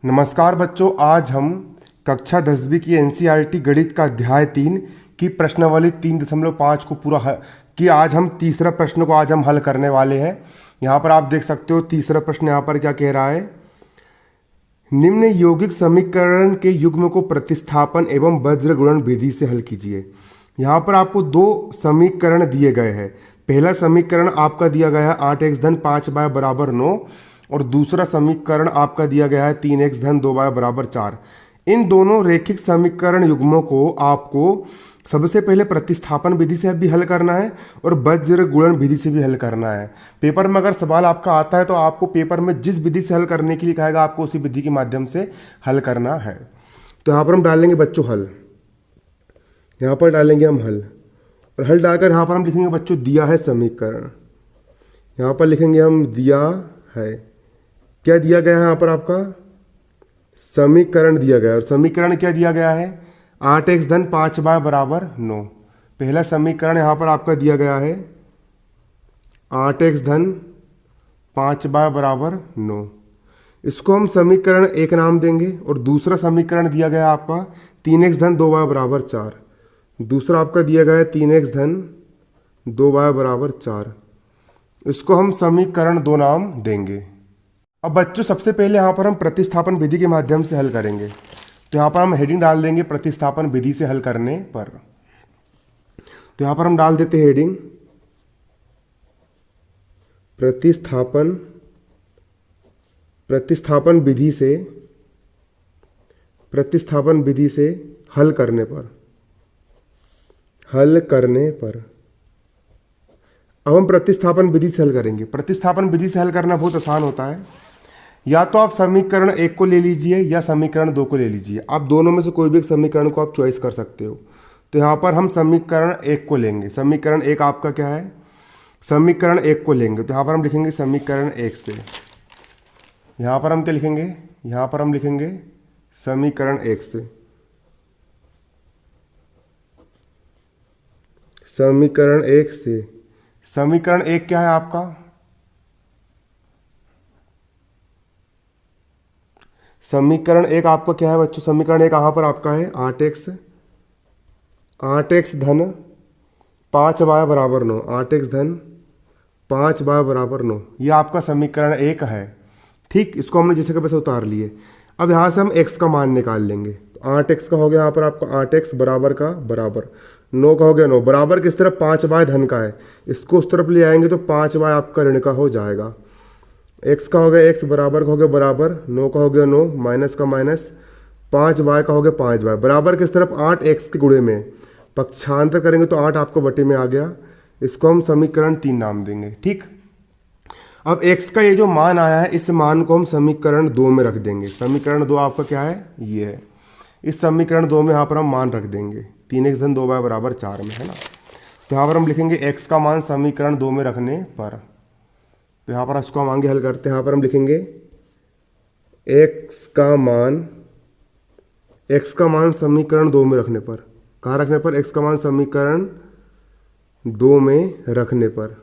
नमस्कार बच्चों, आज हम कक्षा 10वीं की एनसीईआरटी गणित का अध्याय 3 की प्रश्नावली 3.5 को आज हम तीसरा प्रश्न को आज हम हल करने वाले हैं। यहाँ पर आप देख सकते हो तीसरा प्रश्न यहाँ पर क्या कह रहा है। निम्न यौगिक समीकरण के युग्म को प्रतिस्थापन एवं वज्र गुणन विधि से हल कीजिए। यहाँ पर आपको दो समीकरण दिए गए हैं। पहला समीकरण आपका दिया गया है 8x धन 5y बराबर 9 और दूसरा समीकरण आपका दिया गया है 3x धन 2y बराबर 4। इन दोनों रैखिक समीकरण युग्मों को आपको सबसे पहले प्रतिस्थापन विधि से भी हल करना है और वज्र गुणन विधि से भी हल करना है। पेपर में अगर सवाल आपका आता है तो आपको पेपर में जिस विधि से हल करने के लिए कहेगा आपको उसी विधि के माध्यम से हल करना है। तो यहाँ पर हम डालेंगे बच्चों हल, यहाँ पर डालेंगे हम हल और हल डालकर यहाँ पर हम लिखेंगे बच्चों दिया है समीकरण। यहाँ पर लिखेंगे हम दिया है, क्या दिया गया है यहाँ पर आपका समीकरण दिया गया है। और समीकरण क्या दिया गया है 8x धन 5y बराबर 9। पहला समीकरण यहाँ पर आपका दिया गया है 8x धन 5y बराबर 9। इसको हम समीकरण 1 नाम देंगे और दूसरा समीकरण दिया गया आपका 3x धन 2y बराबर 4। दूसरा आपका दिया गया है 3x धन 2y बराबर 4। इसको हम समीकरण 2 नाम देंगे। अब बच्चों सबसे पहले यहाँ पर हम प्रतिस्थापन विधि के माध्यम से हल करेंगे। तो यहाँ पर हम हेडिंग डाल देंगे प्रतिस्थापन विधि से हल करने पर। तो यहाँ पर हम डाल देते हैं हेडिंग प्रतिस्थापन विधि से हल करने पर अब हम प्रतिस्थापन विधि से हल करेंगे। प्रतिस्थापन विधि से हल करना बहुत आसान होता है। या तो आप समीकरण 1 को ले लीजिए या समीकरण 2 को ले लीजिए। आप दोनों में से कोई भी एक समीकरण को आप चॉइस कर सकते हो। तो यहाँ पर हम समीकरण 1 को लेंगे। समीकरण 1 आपका क्या है, समीकरण 1 को लेंगे। तो यहाँ पर हम लिखेंगे समीकरण 1 से। यहाँ पर हम क्या लिखेंगे, यहाँ पर हम लिखेंगे समीकरण 1 से। समीकरण 1 से, समीकरण 1 क्या है आपका, समीकरण 1 आपका क्या है बच्चों, समीकरण 1 कहाँ पर आपका है 8x धन 5y बराबर 9। 8x धन 5y बराबर 9 ये आपका समीकरण 1 है। ठीक, इसको हमने जैसे के वैसे उतार लिए। अब यहाँ से हम x का मान निकाल लेंगे। तो 8x का हो गया यहाँ पर आपका 8x बराबर का बराबर 9 का हो गया 9 बराबर किस तरफ 5y धन का है, इसको उस तरफ ले आएंगे तो 5y आपका ऋण का हो जाएगा। x का हो गया x बराबर का हो गया बराबर 9 का हो गया 9 माइनस का माइनस 5y का हो गया 5y बराबर किस तरफ 8x के गुणे में, पक्षांतर करेंगे तो 8 आपको बटे में आ गया। इसको हम समीकरण 3 नाम देंगे। ठीक, अब x का ये जो मान आया है इस मान को हम समीकरण 2 में रख देंगे। समीकरण 2 आपका क्या है, ये है। इस समीकरण 2 में यहाँ पर हम मान रख देंगे 3x धन 2y बराबर 4 में, है ना। तो यहाँ पर हम लिखेंगे x का मान समीकरण 2 में रखने पर। तो यहाँ पर इसको हम आगे हल करते हैं। यहाँ पर हम लिखेंगे x का मान समीकरण 2 में रखने पर, कहाँ रखने पर, x का मान समीकरण 2 में रखने पर,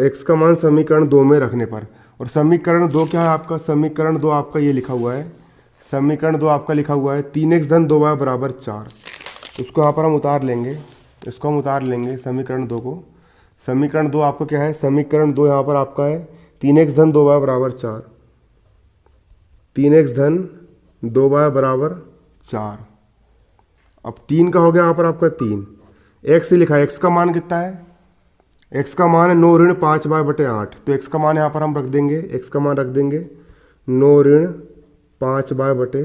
x का मान समीकरण 2 में रखने पर। और समीकरण 2 क्या है आपका, समीकरण 2 आपका ये लिखा हुआ है, समीकरण 2 आपका लिखा हुआ है 3x धन 2y बराबर 4। उसको यहाँ पर हम उतार लेंगे, इसको हम उतार लेंगे समीकरण 2 को। समीकरण 2 आपका क्या है, समीकरण 2 यहाँ पर आपका है 3x धन 2y बराबर 4। 3x धन 2y बराबर 4। अब 3 का हो गया यहाँ पर आपका 3, x से लिखा है। x का मान कितना है, x का मान है 9 ऋण 5y बटे 8। तो x का मान यहाँ पर हम रख देंगे, x का मान रख देंगे 9 ऋण 5y बटे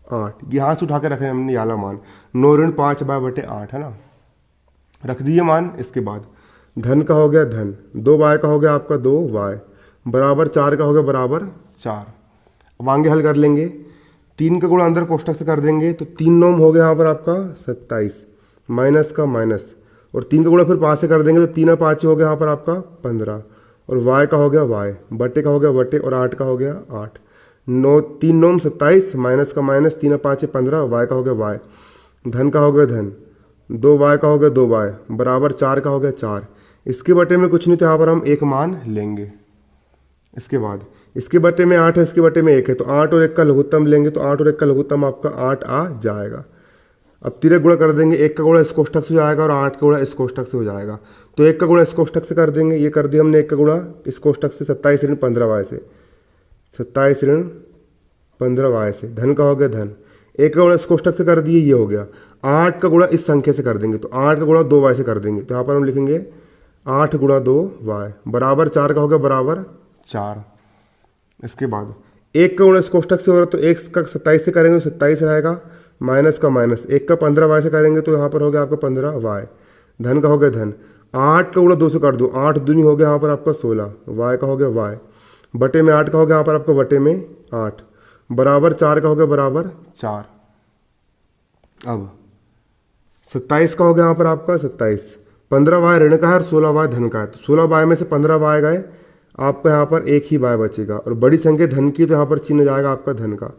8। यहाँ से उठा के रखें हमने ये वाला मान 9 ऋण 5y बटे 8, है ना, रख दिए मान। इसके बाद धन का हो गया धन, 2y का हो गया आपका 2y बराबर 4 का हो गया बराबर 4। अब आगे हल कर लेंगे, 3 का गुणा अंदर कोष्टक से कर देंगे तो 3 9 हो गया यहाँ पर आपका 27 माइनस का माइनस, और 3 का गुणा फिर 5 से कर देंगे तो 3 5 हो गया यहाँ पर आपका 15, और y का हो गया y बटे का हो गया बटे, और 8 का हो गया 8। 9 3 9 27 माइनस का माइनस 3 5 15, y का हो गया y, धन का हो गया धन, 2y का हो गया 2y बराबर 4 का हो गया 4। इसके बटे में कुछ नहीं तो यहाँ पर हम एक मान लेंगे। इसके बाद इसके बटे में 8 है, इसके बटे में 1 है, तो 8 और 1 का लघुत्तम लेंगे तो 8 और 1 का लघुत्तम आपका 8 आ जाएगा। अब तिर्यक गुणा कर देंगे, 1 का गुणा इस कोष्ठक से हो जाएगा और 8 का गुणा इस कोष्ठक से हो जाएगा। तो 1 का गुणा इस कोष्ठक से कर देंगे, ये कर दिया हमने 1 का गुणा इस कोष्ठक से 27 ऋण 15y से, 27 ऋण 15y से, धन का हो गया धन। 1 का गुणा इस कोष्ठक से कर दिए, ये हो गया। 8 का गुणा इस संख्या से कर देंगे, तो 8 का गुणा 2y से कर देंगे, तो यहाँ पर हम लिखेंगे 8 गुणा 2y बराबर 4 का हो गया बराबर 4। इसके बाद 1 का गुणा इस कोष्ठक से हो रहा है, तो 1 का 27 से करेंगे तो 27 रहेगा, माइनस का माइनस, 1 का 15y से करेंगे तो यहाँ पर हो गया आपका 15y, धन का हो गया धन। 8 का गुणा 2 से कर दो, 8 दूनी हो गया यहाँ पर आपका 16, y का हो गया y, बटे में 8 का हो गया यहाँ पर आपका बटे में 8, बराबर 4 का हो गया बराबर 4। अब 27 का हो गया यहाँ पर आपका 27, 15y ऋण का है और 16y धन का है, तो 16y में से 15y गए, आपका यहाँ पर एक ही y बचेगा, और बड़ी संख्या धन की तो यहाँ पर चिन्ह जाएगा आपका धन का।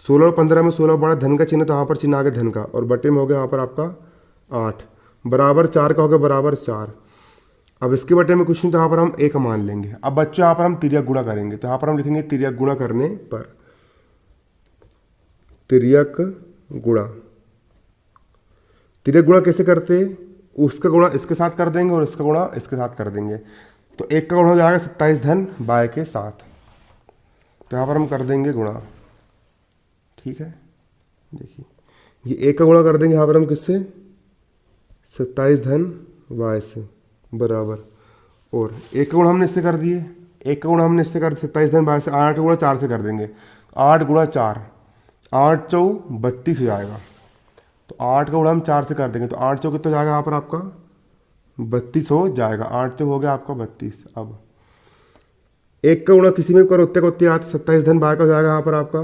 16 और 15 में 16 बड़ा धन का चिन्ह, तो यहाँ पर चिन्ह आ गया धन का, और बटे में हो गया यहाँ पर आपका 8, बराबर 4 का हो गया बराबर 4। अब इसके बटे में कुछ नहीं, तो यहाँ पर हम एक मान लेंगे। अब बच्चों यहाँ पर हम तिर्यक गुणा करेंगे, तो यहाँ पर हम लिखेंगे तिर्यक गुणा करने पर, तिर्यक गुणा। तिर्यक गुणा कैसे करते, उसका गुणा इसके साथ कर देंगे और इसका गुणा इसके साथ कर देंगे, तो 1 का गुणा हो जाएगा 27 धन y के साथ, तो यहाँ पर हम कर देंगे गुणा। ठीक है, देखिए ये 1 का गुणा कर देंगे यहाँ पर हम किससे, 27 धन y से बराबर, और 1 का गुणा हमने इससे कर दिए, 1 का गुणा हमने इससे कर 27 धन y से, 8 का गुणा 4 से कर देंगे, 8 गुणा 4, 8 चौ 32 हो जाएगा, तो 8 का गुणा हम 4 से कर देंगे, तो 8 चौ कितना जाएगा यहाँ पर आपका 32 हो जाएगा, 8 चौ हो गया आपका 32। अब 1 का गुणा किसी में करो, उतने को उतने आते, 27 धन y का हो जाएगा यहाँ पर आपका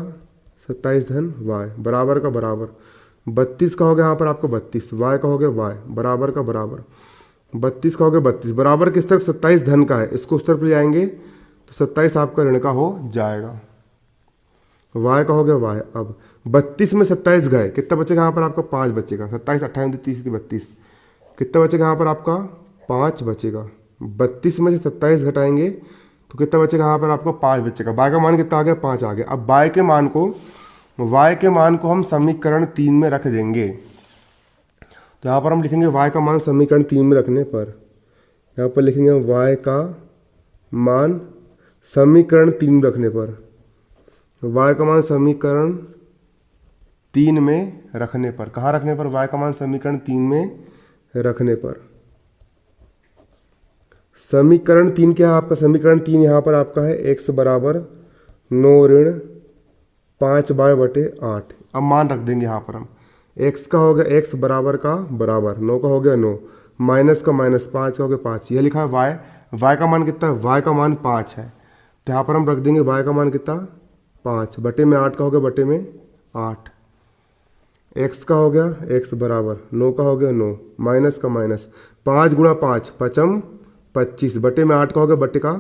27 धन y बराबर का बराबर, 32 का हो गया यहाँ पर आपका 32, y का हो गया y बराबर का बराबर, 32 का हो गया 32, बराबर किस तरफ 27 धन का है, इसको उस तरफ ले जाएंगे तो 27 आपका ऋण का हो जाएगा, y का हो गया y। अब 32 में 27 गए, कितना बचेगा यहाँ पर आपका 5 बचेगा, 27 28 30 32, कितना बचेगा यहाँ पर आपका 5 बचेगा। 32 में से 27 घटाएंगे तो कितना बचेगा यहाँ पर आपको 5 बचेगा, y का मान कितना आ गया 5 आ गया। अब y के मान को हम समीकरण 3 में रख देंगे, तो यहाँ पर हम लिखेंगे y का मान समीकरण 3 में रखने पर, यहाँ पर लिखेंगे y का मान समीकरण 3 में रखने पर, y का मान समीकरण 3 में रखने पर, कहाँ रखने पर, y का मान समीकरण 3 में रखने पर। समीकरण 3 क्या है आपका, समीकरण 3 यहाँ पर आपका है x बराबर 9 ऋण 5y बटे 8। अब मान रख देंगे यहाँ पर हम, x का हो गया x बराबर का बराबर, 9 का हो गया 9, माइनस का माइनस, 5 का हो गया 5, यह लिखा है y का मान कितना है, y का मान 5 है, तो यहाँ पर हम रख देंगे y का मान कितना 5, बटे में 8 का हो गया बटे में 8, x का हो गया x बराबर 9 का हो गया 9, माइनस का माइनस, 5 गुणा 5 5 25, बटे में 8 का हो गया बटे का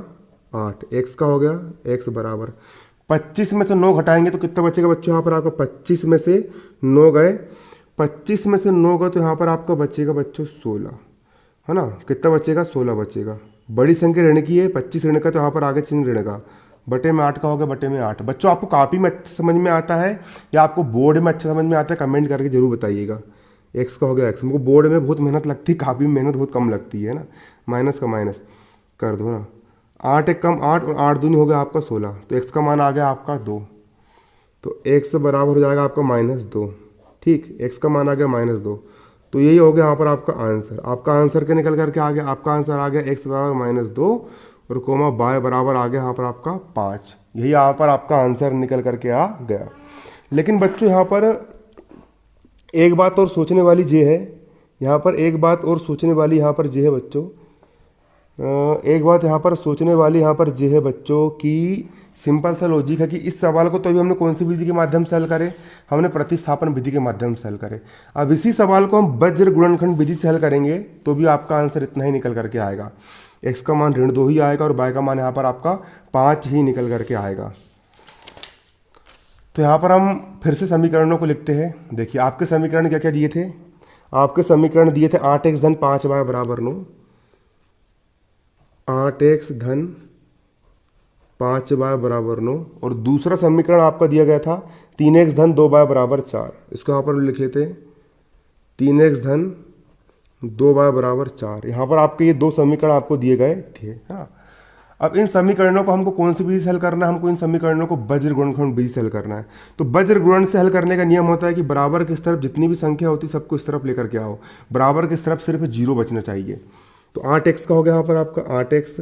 8, x का हो गया x बराबर 25 में से 9 घटाएंगे तो कितना बचेगा बच्चों, यहाँ पर आपको 25 में से 9 गए, 25 में से 9 गए तो यहाँ पर आपका बचेगा बच्चों 16, है ना, कितना बचेगा 16 बचेगा। बड़ी संख्या ऋण की है, 25 ऋण का, तो यहाँ पर आगे चिन्ह ऋण का, बटे में 8 का होगा बटे में 8। बच्चों आपको कॉपी में अच्छा समझ में आता है या आपको बोर्ड में अच्छा समझ में आता है, कमेंट करके जरूर बताइएगा। x का हो गया x, हमको बोर्ड में बहुत मेहनत लगती है, कॉपी में मेहनत बहुत कम लगती है ना, माइनस का माइनस कर दो ना, 8 एक कम 8 और 8 दूनी हो गया आपका 16, तो x का मान आ गया आपका 2, तो x बराबर हो जाएगा आपका -2। ठीक, x का मान आ गया -2, तो यही हो गया यहाँ पर आपका आंसर। आपका आंसर के निकल करके आ गया, आपका आंसर आ गया x बराबर -2 और कोमा y बराबर आ गया यहाँ पर आपका 5। यही यहाँ पर आपका आंसर निकल करके आ गया। लेकिन बच्चों यहाँ पर एक बात और सोचने वाली ये है, यहाँ पर एक बात और सोचने वाली यहाँ पर ये है बच्चों, एक बात यहाँ पर सोचने वाली यहाँ पर ये है बच्चों कि सिंपल सा लॉजिक है कि इस सवाल को तो अभी हमने कौन सी विधि के माध्यम से हल करे, हमने प्रतिस्थापन विधि के माध्यम से हल करे। अब इसी सवाल को हम वज्र गुणनखंड विधि से हल करेंगे तो भी आपका आंसर इतना ही निकल करके आएगा, x का मान ऋण 2 ही आएगा और y का मान यहाँ पर आपका 5 ही निकल करके आएगा। तो यहाँ पर हम फिर से समीकरणों को लिखते हैं। देखिए आपके समीकरण क्या क्या दिए थे, आपके समीकरण दिए थे 8x धन 5y बराबर 9, 8x धन 5y बराबर 9। और दूसरा समीकरण आपका दिया गया था 3x धन 2y बराबर 4। इसको यहाँ पर लिख लेते हैं 3x धन 2y बराबर 4। यहाँ पर आपके ये दो समीकरण आपको दिए गए थे। हाँ, अब इन समीकरणों को हमको कौन सी विधि से हल करना है? हमको इन समीकरणों को वज्र गुणनखंड विधि से हल करना है। तो वज्र गुणन से हल करने का नियम होता है कि बराबर की इस तरफ जितनी भी संख्या होती है सबको इस तरफ लेकर के आओ, बराबर की इस तरफ सिर्फ 0 बचना चाहिए। तो 8x का हो गया यहाँ पर आपका 8x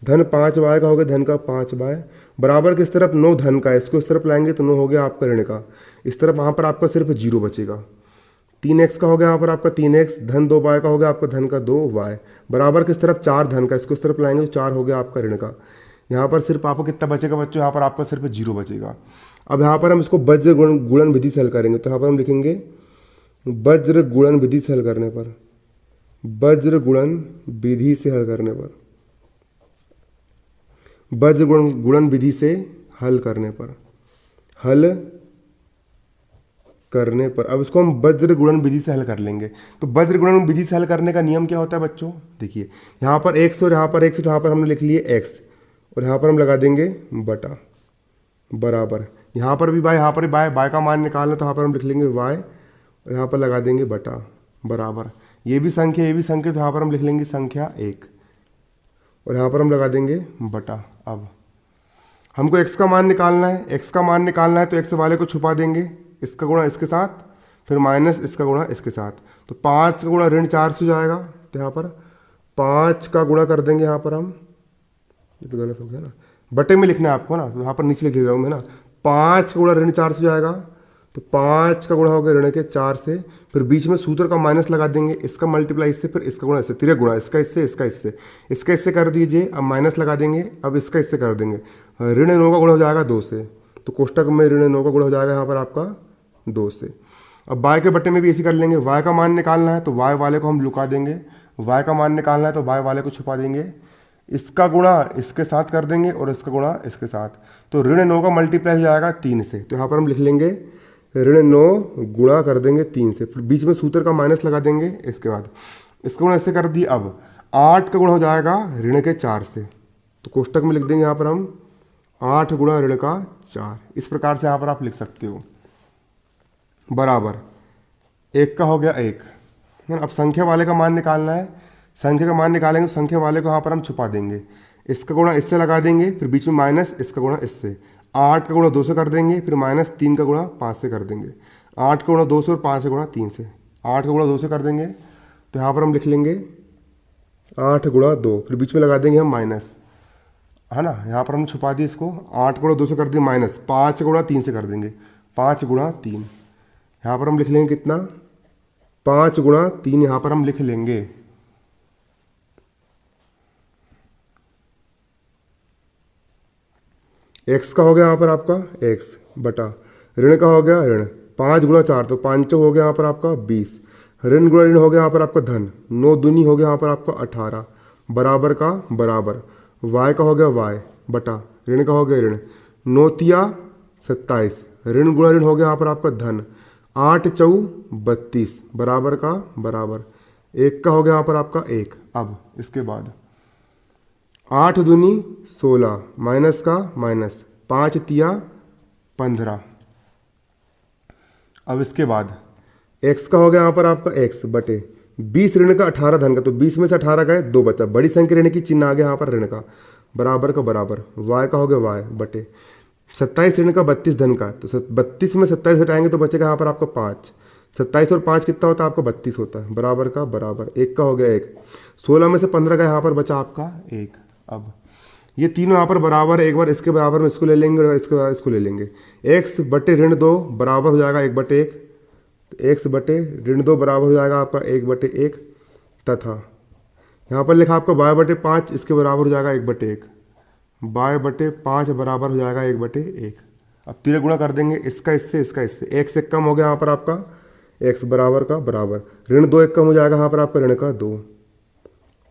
धन 5y का हो गया धन का 5y, बराबर किस तरफ 9 धन का है, इसको इस तरफ लाएंगे तो 9 हो गया आपका ऋण का, इस तरफ वहाँ पर आपका सिर्फ 0 बचेगा। 3x का हो गया यहाँ पर आपका 3x धन 2y का हो गया आपका धन का 2y, बराबर किस तरफ 4 धन का, इसको इस तरफ लाएंगे तो 4 हो गया आपका ऋण का। यहाँ पर सिर्फ आपको कितना बचेगा बच्चों? यहाँ पर आपका सिर्फ 0 बचेगा। अब यहाँ पर हम इसको वज्र गुणन विधि से हल करेंगे। तो यहाँ पर हम लिखेंगे वज्र गुणन विधि से हल करने पर, वज्र गुणन विधि से हल करने पर, वज्र गुणन विधि से हल करने पर, हल करने पर अब इसको हम वज्र गुणन विधि से हल कर लेंगे। तो वज्र गुणन विधि से हल करने का नियम क्या होता है बच्चों? देखिए यहाँ पर x और यहाँ पर x, तो यहाँ पर हमने लिख लिए x और यहाँ पर हम लगा देंगे बटा, बराबर यहाँ पर भी y, यहाँ पर भी y का मान निकालना, तो यहाँ पर हम लिख लेंगे y और यहाँ पर लगा देंगे बटा, बराबर ये भी संख्या ये भी संख्या, तो यहाँ पर हम लिख लेंगे संख्या 1 और यहाँ पर हम लगा देंगे बटा। अब हमको x का मान निकालना है, x का मान निकालना है तो x वाले को छुपा देंगे, इसका गुणा इसके साथ, फिर माइनस इसका गुणा इसके साथ, तो 5 का गुणा ऋण 4 से हो जाएगा। तो यहाँ पर 5 का गुणा कर देंगे, यहाँ पर हम, ये तो गलत हो गया ना, बटे में लिखना है आपको ना, तो यहाँ पर नीचे लिख रहा हूँ मैं ना, 5 का गुणा ऋण 4 से हो जाएगा, तो 5 का गुणा हो गया ऋण के 4 से, फिर बीच में सूत्र का माइनस लगा देंगे, इसका मल्टीप्लाई इससे, फिर इसका गुणा इससे, तिरक गुणा इसका इससे, इसका इससे, इसका इससे कर दीजिए, अब माइनस लगा देंगे, अब इसका इससे कर देंगे, ऋण 9 का गुणा हो जाएगा 2 से, तो कोष्टक में ऋण 9 का गुणा हो जाएगा यहाँ पर आपका 2 से। अब y के बटे में भी ऐसे कर लेंगे, y का मान निकालना है तो y वाले को हम लुका देंगे, y का मान निकालना है तो y वाले को छुपा देंगे, इसका गुणा इसके साथ कर देंगे और इसका गुणा इसके साथ, तो ऋण 9 का मल्टीप्लाई हो जाएगा 3 से। तो यहाँ पर हम लिख लेंगे ऋण 9 गुणा कर देंगे 3 से, फिर बीच में सूत्र का माइनस लगा देंगे, इसके बाद इसका गुणा इससे कर दिए। अब 8 का गुणा हो जाएगा ऋण के 4 से, तो कोष्टक में लिख देंगे यहाँ पर हम 8 गुणा ऋण का 4। इस प्रकार से यहाँ पर आप लिख सकते हो, बराबर 1 का हो गया 1। अब संख्या वाले का मान निकालना है, संख्या का मान निकालेंगे, संख्या वाले को यहाँ पर हम छुपा देंगे, इसका गुणा इससे लगा देंगे, फिर बीच में माइनस इसका गुणा इससे, 8 का गुणा 2 से कर देंगे, फिर माइनस 3 का गुणा 5 से कर देंगे, 8 का गुणा 2 से और 5 का गुणा 3 से, 8 का गुणा 2 से कर देंगे, तो यहाँ पर हम लिख लेंगे 8 गुणा 2, फिर बीच में लगा देंगे हम माइनस, है ना, यहाँ पर हम छुपा दिए इसको, 8 गुणा 2 से कर दिए माइनस, 5 गुणा 3 से कर देंगे, 5 गुणा 3, यहाँ पर हम लिख लेंगे कितना, 5 गुणा 3 यहाँ पर हम लिख लेंगे। x का हो गया यहाँ पर आपका x बटा, ऋण का हो गया ऋण 5 गुणा 4, तो 5 हो गया यहाँ पर आपका 20, ऋण गुणा ऋण हो गया यहाँ पर आपका धन, 9 दूनी हो गया यहाँ पर आपका 18, बराबर का बराबर, y का हो गया y बटा, ऋण का हो गया ऋण 9 तिया 27, ऋण गुणा ऋण हो गया यहाँ पर आपका धन, 8 चौ 32, बराबर का बराबर, 1 का हो गया यहाँ पर आपका 1। अब इसके बाद 8 दूनी 16, माइनस का माइनस, 5 तिया 15। अब इसके बाद x का हो गया यहाँ पर आपका x बटे 20 ऋण का 18 धन का, तो 20 में से 18 गए 2 बचा, बड़ी संख्या ऋण की चिन्ह आ गया यहाँ पर ऋण का, बराबर का बराबर, y का हो गया y बटे 27 ऋण का 32 धन का, तो 32 में 27 घटाएंगे तो बचेगा यहाँ पर आपका 5, 27 और 5 कितना होता है आपका 32 होता है, बराबर का बराबर, 1 का हो गया 1, 16 में से 15 का यहाँ पर बचा आपका 1। अब ये तीनों यहाँ पर बराबर, एक बार इसके बराबर में इसको ले लेंगे और इसके बराबर इसको ले लेंगे, x बटे ऋण 2 बराबर हो जाएगा 1 बटे 1, तो x बटे ऋण 2 बराबर हो जाएगा आपका 1 बटे 1, तथा यहाँ पर लिखा आपका y बटे 5, इसके बराबर हो जाएगा 1 बटे 1, y बटे 5 बराबर हो जाएगा 1 बटे 1। अब तिरक गुणा कर देंगे, इसका इससे इसका इससे, 1 से कम हो गया यहाँ पर आपका x बराबर का बराबर, ऋण 2 1 कम हो जाएगा यहाँ पर आपका ऋण का 2,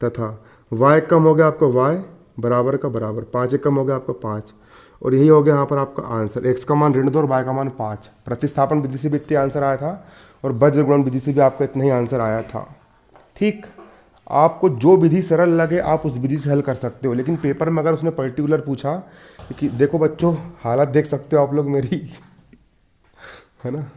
तथा y कम हो गया आपका y बराबर का बराबर, 5 1 कम हो गया आपका 5, और यही हो गया यहाँ पर आपका आंसर, x का मान ऋण 2 और y का मान 5। प्रतिस्थापन विधि से भी इतने आंसर आया था और वज्र गुणन विधि से भी आपका इतना ही आंसर आया था। ठीक, आपको जो विधि सरल लगे आप उस विधि से हल कर सकते हो, लेकिन पेपर में अगर उसने पर्टिकुलर पूछा कि देखो बच्चों हालत देख सकते हो आप लोग मेरी, है ना।